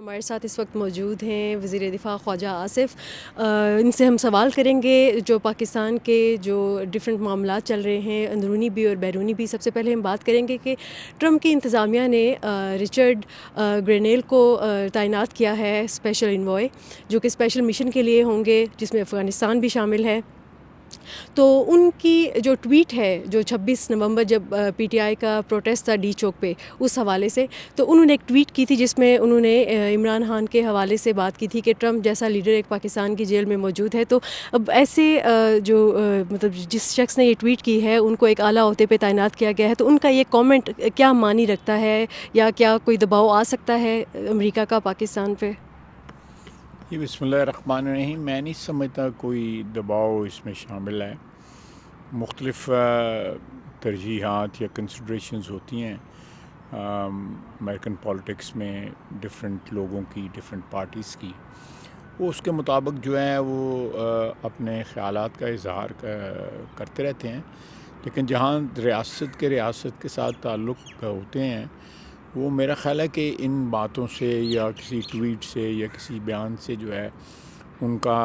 ہمارے ساتھ اس وقت موجود ہیں وزیر دفاع خواجہ آصف۔ ان سے ہم سوال کریں گے جو پاکستان کے جو ڈفرینٹ معاملات چل رہے ہیں، اندرونی بھی اور بیرونی بھی۔ سب سے پہلے ہم بات کریں گے کہ ٹرمپ کی انتظامیہ نے رچرڈ گرینیل کو تعینات کیا ہے اسپیشل انوائے، جو کہ اسپیشل مشن کے لیے ہوں گے، جس میں افغانستان بھی شامل ہے۔ تو ان کی جو ٹویٹ ہے، جو 26 نومبر جب پی ٹی آئی کا پروٹیسٹ تھا ڈی چوک پہ، اس حوالے سے تو انہوں نے ایک ٹویٹ کی تھی جس میں انہوں نے عمران خان کے حوالے سے بات کی تھی کہ ٹرمپ جیسا لیڈر ایک پاکستان کی جیل میں موجود ہے۔ تو اب ایسے جو مطلب جس شخص نے یہ ٹویٹ کی ہے ان کو ایک اعلیٰ عہدے پہ تعینات کیا گیا ہے، تو ان کا یہ کامنٹ کیا معنی رکھتا ہے، یا کیا کوئی دباؤ آ سکتا ہے امریکہ کا پاکستان پہ؟ جی بسم اللہ الرحمن الرحیم۔ میں نہیں سمجھتا کوئی دباؤ اس میں شامل ہے۔ مختلف ترجیحات یا کنسیڈریشنز ہوتی ہیں امریکن پالیٹکس میں، ڈفرینٹ لوگوں کی، ڈفرینٹ پارٹیز کی۔ وہ اس کے مطابق جو ہے وہ اپنے خیالات کا اظہار کرتے رہتے ہیں، لیکن جہاں ریاست کے ساتھ تعلق ہوتے ہیں، وہ میرا خیال ہے کہ ان باتوں سے یا کسی ٹویٹ سے یا کسی بیان سے جو ہے ان کا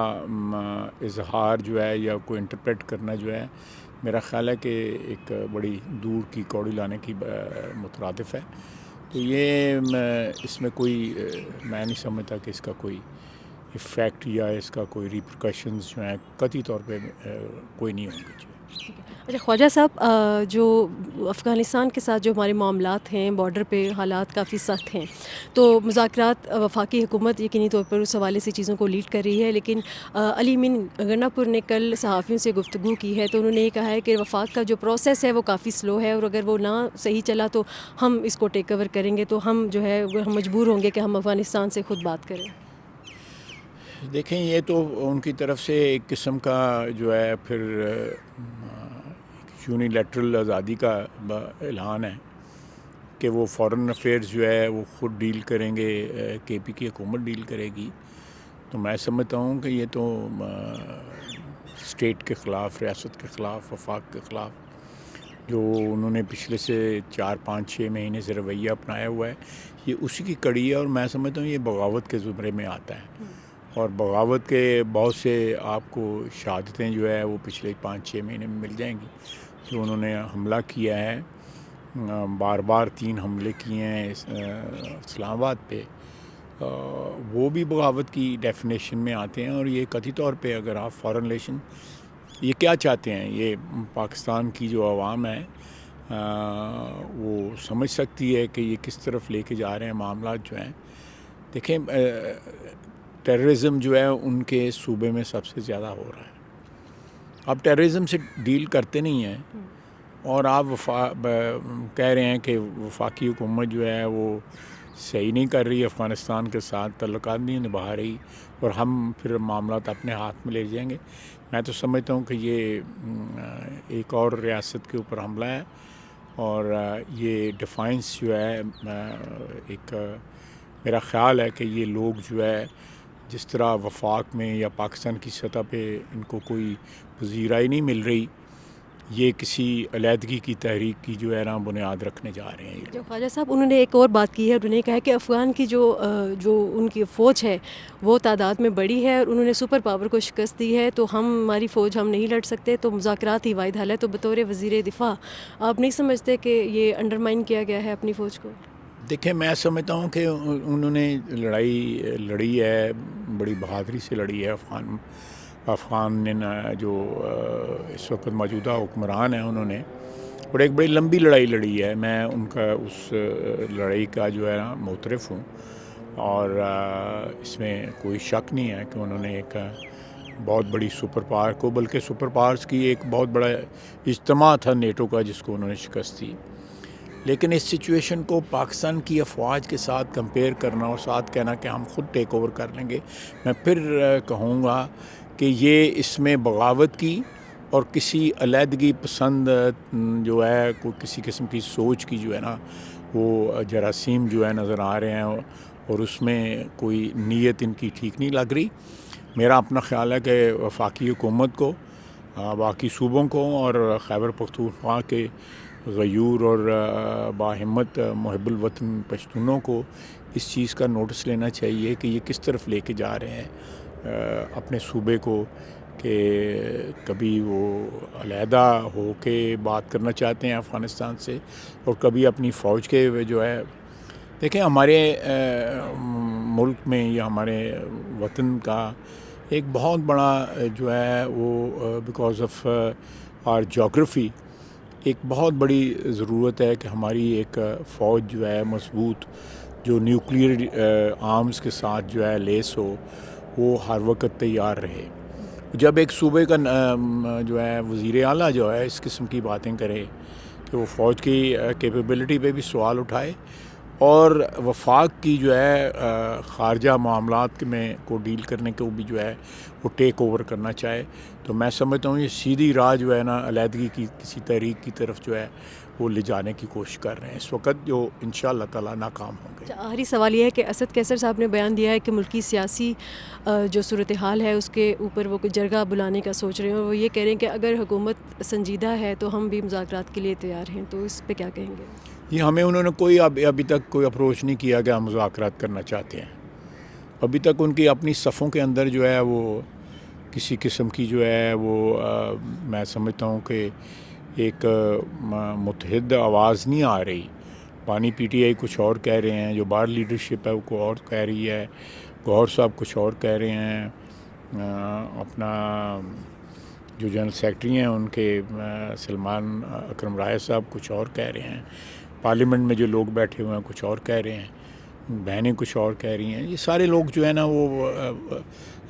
اظہار جو ہے یا کوئی انٹرپریٹ کرنا جو ہے، میرا خیال ہے کہ ایک بڑی دور کی کوڑی لانے کی مترادف ہے۔ تو یہ اس میں کوئی میں نہیں سمجھتا کہ اس کا کوئی ایفیکٹ یا اس کا کوئی ریپرکشنز جو ہیں قطعی طور پہ کوئی نہیں ہوں گے۔ اچھا خواجہ صاحب، جو افغانستان کے ساتھ جو ہمارے معاملات ہیں، بارڈر پہ حالات کافی سخت ہیں، تو مذاکرات وفاقی حکومت یقینی طور پر اس حوالے سے چیزوں کو لیڈ کر رہی ہے، لیکن علی مین گناپور نے کل صحافیوں سے گفتگو کی ہے، تو انہوں نے یہ کہا ہے کہ وفاق کا جو پروسیس ہے وہ کافی سلو ہے، اور اگر وہ نہ صحیح چلا تو ہم اس کو ٹیک اوور کریں گے، تو ہم جو ہے ہم مجبور ہوں گے کہ ہم افغانستان سے خود بات کریں۔ دیکھیں، یہ تو ان کی طرف سے ایک قسم کا جو ہے پھر یونیلیٹرل آزادی کا اعلان ہے کہ وہ فارن افیئرز جو ہے وہ خود ڈیل کریں گے، کے پی کی حکومت ڈیل کرے گی۔ تو میں سمجھتا ہوں کہ یہ تو اسٹیٹ کے خلاف، ریاست کے خلاف، وفاق کے خلاف جو انہوں نے پچھلے سے 4-5-6 مہینے سے رویہ اپنایا ہوا ہے، یہ اسی کی کڑی ہے، اور میں سمجھتا ہوں یہ بغاوت کے زمرے میں آتا ہے۔ اور بغاوت کے بہت سے آپ کو شہادتیں جو ہے وہ پچھلے 5-6 مہینے میں مل جائیں گی۔ جو انہوں نے حملہ کیا ہے، بار بار 3 حملے کیے ہیں اسلام آباد پہ، وہ بھی بغاوت کی ڈیفینیشن میں آتے ہیں۔ اور یہ قطعی طور پہ اگر آپ فارن ریلیشن یہ کیا چاہتے ہیں، یہ پاکستان کی جو عوام ہے وہ سمجھ سکتی ہے کہ یہ کس طرف لے کے جا رہے ہیں معاملات جو ہیں۔ دیکھیں، ٹیررزم جو ہے ان کے صوبے میں سب سے زیادہ ہو رہا ہے۔ آپ ٹیررزم سے ڈیل کرتے نہیں ہیں، اور آپ کہہ رہے ہیں کہ وفاقی حکومت جو ہے وہ صحیح نہیں کر رہی، افغانستان کے ساتھ تعلقات نہیں نبھا رہی، اور ہم پھر معاملات اپنے ہاتھ میں لے جائیں گے۔ میں تو سمجھتا ہوں کہ یہ ایک اور ریاست کے اوپر حملہ ہے، اور یہ ڈیفائنس جو ہے ایک میرا خیال ہے کہ یہ لوگ جو ہے جس طرح وفاق میں یا پاکستان کی سطح پہ ان کو کوئی پذیرائی نہیں مل رہی، یہ کسی علیحدگی کی تحریک کی جو ہے نا بنیاد رکھنے جا رہے ہیں یہ جو لوگ۔ خواجہ صاحب، انہوں نے ایک اور بات کی ہے، انہوں نے کہا کہ افغان کی جو ان کی فوج ہے وہ تعداد میں بڑی ہے، اور انہوں نے سپر پاور کو شکست دی ہے، تو ہماری فوج ہم نہیں لڑ سکتے، تو مذاکرات ہی واحد حل ہے۔ تو بطور وزیر دفاع آپ نہیں سمجھتے کہ یہ انڈرمائن کیا گیا ہے اپنی فوج کو؟ دیکھیں، میں سمجھتا ہوں کہ انہوں نے لڑائی لڑی ہے، بڑی بہادری سے لڑی ہے۔ افغان نے جو اس وقت موجودہ حکمران ہیں، انہوں نے اور ایک بڑی لمبی لڑائی لڑی ہے۔ میں ان کا اس لڑائی کا جو ہے نا معترف ہوں، اور اس میں کوئی شک نہیں ہے کہ انہوں نے ایک بہت بڑی سپر پاور کو، بلکہ سپر پاورز کی ایک بہت بڑا اجتماع تھا نیٹو کا، جس کو انہوں نے شکست دی۔ لیکن اس سچویشن کو پاکستان کی افواج کے ساتھ کمپیئر کرنا اور ساتھ کہنا کہ ہم خود ٹیک اوور کر لیں گے، میں پھر کہوں گا کہ یہ اس میں بغاوت کی اور کسی علیحدگی پسند جو ہے کوئی کسی قسم کی سوچ کی جو ہے نا وہ جراثیم جو ہے نظر آ رہے ہیں، اور اس میں کوئی نیت ان کی ٹھیک نہیں لگ رہی۔ میرا اپنا خیال ہے کہ وفاقی حکومت کو، باقی صوبوں کو، اور خیبر پختونخوا کے غیور اور باہمت محب الوطن پشتونوں کو اس چیز کا نوٹس لینا چاہیے کہ یہ کس طرف لے کے جا رہے ہیں اپنے صوبے کو، کہ کبھی وہ علیحدہ ہو کے بات کرنا چاہتے ہیں افغانستان سے، اور کبھی اپنی فوج کے جو ہے، دیکھیں ہمارے ملک میں یا ہمارے وطن کا ایک بہت بڑا جو ہے وہ بیکاز آف آر جغرافی ایک بہت بڑی ضرورت ہے کہ ہماری ایک فوج جو ہے مضبوط، جو نیوکلیئر آرمز کے ساتھ جو ہے لیس ہو، وہ ہر وقت تیار رہے۔ جب ایک صوبے کا جو ہے وزیر اعلیٰ جو ہے اس قسم کی باتیں کرے کہ وہ فوج کی کیپیبلٹی پہ بھی سوال اٹھائے، اور وفاق کی جو ہے خارجہ معاملات میں کو ڈیل کرنے کو بھی جو ہے وہ ٹیک اوور کرنا چاہے، تو میں سمجھتا ہوں یہ سیدھی راہ جو ہے نا علیحدگی کی کسی تحریک کی طرف جو ہے وہ لے جانے کی کوشش کر رہے ہیں اس وقت، جو انشاءاللہ تعالیٰ ناکام ہوں گے۔ آخری سوال یہ ہے کہ اسد کیسر صاحب نے بیان دیا ہے کہ ملکی سیاسی جو صورتحال ہے اس کے اوپر وہ کوئی جرگہ بلانے کا سوچ رہے ہیں، اور وہ یہ کہہ رہے ہیں کہ اگر حکومت سنجیدہ ہے تو ہم بھی مذاکرات کے لیے تیار ہیں، تو اس پہ کیا کہیں گے؟ یہ ہمیں انہوں نے کوئی ابھی تک کوئی اپروچ نہیں کیا کہ ہم مذاکرات کرنا چاہتے ہیں۔ ابھی تک ان کی اپنی صفوں کے اندر جو ہے وہ کسی قسم کی جو ہے وہ میں سمجھتا ہوں کہ ایک متحد آواز نہیں آ رہی۔ بانی پی ٹی آئی کچھ اور کہہ رہے ہیں، جو باہر لیڈرشپ ہے وہ کو اور کہہ رہی ہے، گوہر صاحب کچھ اور کہہ رہے ہیں، اپنا جو جنرل سیکرٹری ہیں ان کے سلمان اکرم رائے صاحب کچھ اور کہہ رہے ہیں، پارلیمنٹ میں جو لوگ بیٹھے ہوئے ہیں کچھ اور کہہ رہے ہیں، بہنیں کچھ اور کہہ رہی ہیں، یہ سارے لوگ جو ہے نا وہ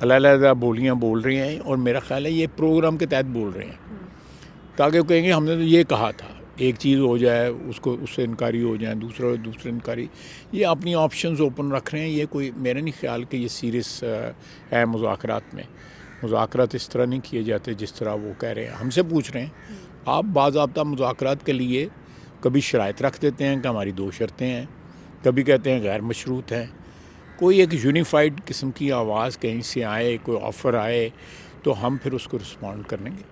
علیحدہ بولیاں بول رہے ہیں، اور میرا خیال ہے یہ پروگرام کے تحت بول رہے ہیں، تاکہ وہ کہیں گے ہم نے تو یہ کہا تھا، ایک چیز ہو جائے اس کو اس سے انکاری ہو جائے، دوسرے انکاری، یہ اپنی آپشنز اوپن رکھ رہے ہیں۔ یہ کوئی میرا نہیں خیال کہ یہ سیریس ہے مذاکرات میں۔ مذاکرات اس طرح نہیں کیے جاتے جس طرح وہ کہہ رہے ہیں، ہم سے پوچھ رہے ہیں۔ آپ باضابطہ مذاکرات کے لیے کبھی شرائط رکھ دیتے ہیں کہ ہماری 2 شرطیں ہیں، کبھی کہتے ہیں غیر مشروط ہیں۔ کوئی ایک یونیفائڈ قسم کی آواز کہیں سے آئے، کوئی آفر آئے تو ہم پھر اس کو رسپونڈ کریں گے۔